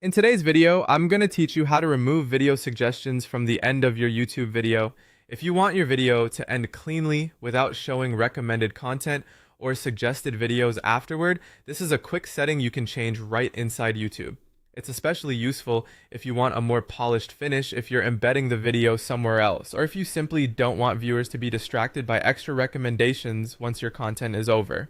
In today's video, I'm going to teach you how to remove video suggestions from the end of your YouTube video. If you want your video to end cleanly without showing recommended content or suggested videos afterward, this is a quick setting you can change right inside YouTube. It's especially useful if you want a more polished finish if you're embedding the video somewhere else, or if you simply don't want viewers to be distracted by extra recommendations once your content is over.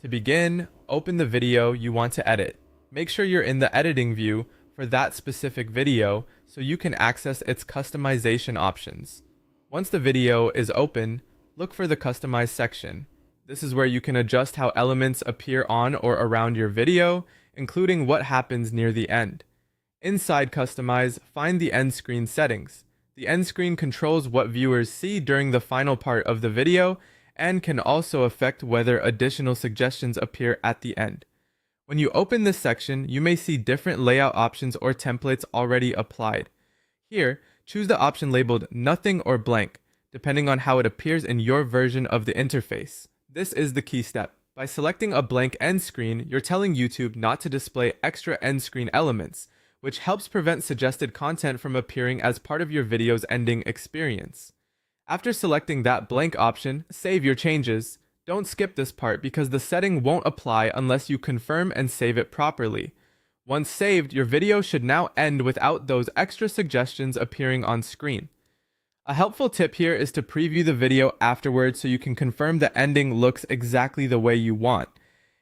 To begin, open the video you want to edit. Make sure you're in the editing view for that specific video so you can access its customization options. Once the video is open, look for the Customize section. This is where you can adjust how elements appear on or around your video, including what happens near the end. Inside Customize, find the end screen settings. The end screen controls what viewers see during the final part of the video and can also affect whether additional suggestions appear at the end. When you open this section, you may see different layout options or templates already applied. Here, choose the option labeled Nothing or Blank, depending on how it appears in your version of the interface. This is the key step. By selecting a blank end screen, you're telling YouTube not to display extra end screen elements, which helps prevent suggested content from appearing as part of your video's ending experience. After selecting that blank option, save your changes. Don't skip this part because the setting won't apply unless you confirm and save it properly. Once saved, your video should now end without those extra suggestions appearing on screen. A helpful tip here is to preview the video afterwards so you can confirm the ending looks exactly the way you want.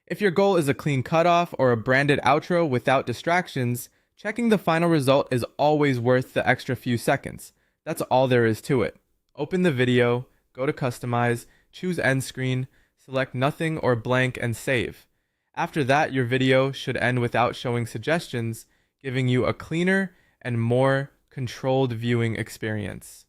If your goal is a clean cutoff or a branded outro without distractions, checking the final result is always worth the extra few seconds. That's all there is to it. Open the video, go to Customize, choose End Screen, select Nothing or Blank and save. After that, your video should end without showing suggestions, giving you a cleaner and more controlled viewing experience.